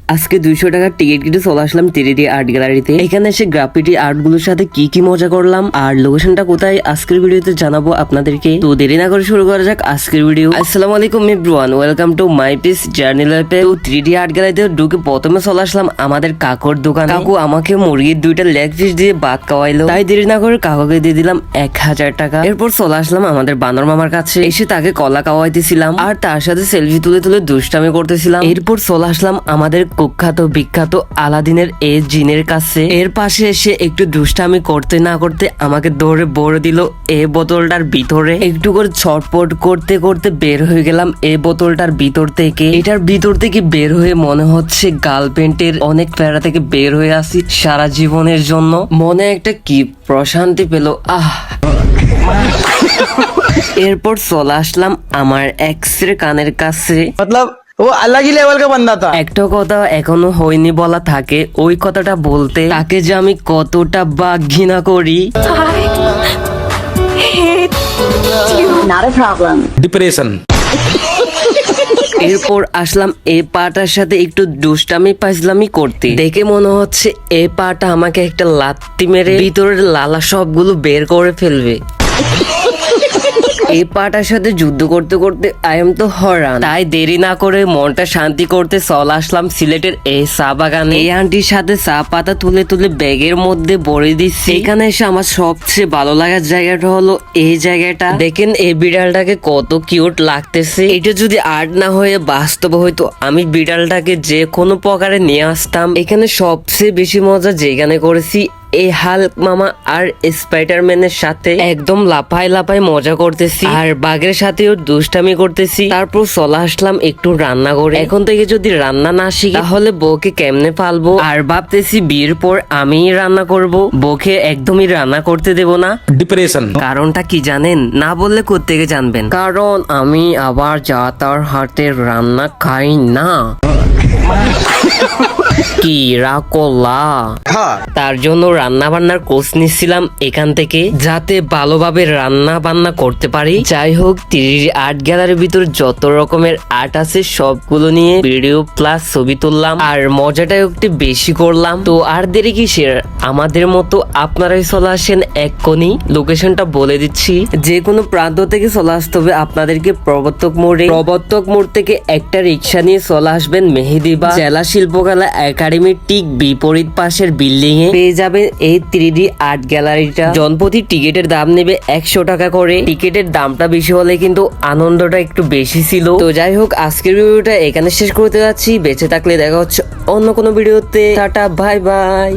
আজকে 200 টাকার টিকিট কেটে চলে আসলাম 3D আর্ট গ্যালারিতে। এখানে এসে গ্রাফিটি আর্ট গুলোর সাথে কি কি মজা করলাম আর লোকেশনটা কোথায় আজকের ভিডিওতে জানাবো আপনাদেরকে। তো দেরি না করে শুরু করা যাক আজকের ভিডিও। আসসালামু আলাইকুম everyone, welcome to my piece journey লাইফে। তো 3D আর্ট গ্যালারিতে ঢুকে প্রথমে চলে আসলাম আমাদের কাকুর দোকান। কাকু আমাকে মুরগির 2টা লেগ পিস দিয়ে ভাত খাওয়াইলো, তাই দেরি না করে কাকুকে দিয়ে দিলাম 1000 টাকা। এরপর চলে আসলাম আমাদের বানর মামার কাছে, এসে তাকে কলা খাওয়াইতেছিলাম আর তার সাথে সেলফি তুলে তুলে দুষ্টামি করতেছিলাম। এরপর চলে আসলাম আমাদের কুখ্যাত বিখ্যাত আলাদিনের এই জিনের কাছে। এর পাশে এসে একটু দুষ্টামি করতে না করতে আমাকে দৌড়ে ভরে দিল এই বোতলটার ভিতরে। একটু করে ছটপট করতে করতে বের হয়ে গেলাম এই বোতলটার ভিতর থেকে। এটার ভিতর থেকে বের হয়ে মনে হচ্ছে গার্লফ্রেন্ডের অনেক প্যারা থেকে বের হয়ে আসি সারা জীবনের জন্য। মনে একটা কি প্রশান্তি পেল, আহ। এরপর চলে আসলাম আমার এক্সের কানের কাছে। मतलब वो अलग ही लेवल का बंदा था। একটা কথা এখনো হয়নি বলা থাকে, ওই কথাটা বলতে তাকে যে আমি কতটা বা ঘৃণা করি। Not a problem. डिप्रेशन। এরপর আসলাম এই পাটার সাথে একটু দুষ্টামি পাইজলামি করতে। দেখে মনে হচ্ছে এই পাটা আমাকে একটা লাত্তি মেরে ভিতরের লালা সবগুলো বের করে ফেলবে। এই পাটার সাথে যুদ্ধ করতে করতে আই এম তো হরান, তাই দেরি না করে মনটা শান্তি করতে চলে আসলাম সিলেটের এই চা বাগানে। এই আন্টির সাথে চা পাতা তুলে তুলে ব্যাগের মধ্যে ভরে দিচ্ছি। এখানে এসে আমার সবচেয়ে ভালো লাগার জায়গাটা হলো এই জায়গাটা। দেখেন এই বিড়ালটাকে কত কিউট লাগতেছে। এটা যদি আর্ট না হয়ে বাস্তব হইতো আমি বিড়ালটাকে যে কোনো প্রকারে নিয়ে আসতাম। এখানে সবচেয়ে বেশি মজা যেখানে করেছি এই হাল্ক মামা আর স্পাইডারম্যানের সাথে একদম লাফায় লাফায় মজা করতেছি আর বাঘের সাথেও দুষ্টামি করতেছি। তারপর চলে আসলাম একটু রান্না করে। এখন থেকে যদি রান্না না শিখি তাহলে বউকে কেমনে পালবো। আর ভাবতেছি বিয়ের পর আমিই রান্না করব, বউকে একদমই রান্না করতে দেব না। डिप्रेशन। কারণটা কি জানেন? না বললে কোত্থেকে জানবেন? কারণ আমি আবার যা তার হাতের রান্না খাই না। কি রাকলা, তার জন্য রান্না বান্নার কোর্স নিচ্ছিলাম এখান থেকে, যাতে ভালোভাবে রান্না বান্না করতে পারি। যাই হোক, 3D আর্ট গ্যালারির ভিতর যত রকমের আর্ট আছে সবগুলো নিয়ে ভিডিও প্লাস ছবি তুললাম আর মজাটা একটু বেশি করলাম। তো আর দেরি কিসের, আমাদের মতো আপনারাই চলে আসেন এক্ষুনি। লোকেশনটা বলে দিচ্ছি, যে কোনো প্রান্ত থেকে চলে আসতে হবে আপনাদেরকে প্রবর্তক মোড়ে। প্রবর্তক মোড় থেকে একটা রিক্সা নিয়ে চলে আসবেন মেহেদিবা জেলা শিল্পকলা একাডেমির ঠিক বিপরীত পাশের বিল্ডিং এ পেয়ে যাবেন এই 3D আর্ট গ্যালারিটা। জনপ্রতি টিকিটের দাম নেবে 100 টাকা করে। টিকিটের দামটা বেশি হলে কিন্তু আনন্দটা একটু বেশি ছিল। তো যাই হোক, আজকের ভিডিওটা এখানে শেষ করতে যাচ্ছি। বেঁচে থাকলে দেখা হচ্ছে অন্য কোনো ভিডিওতে। Tata, bye bye.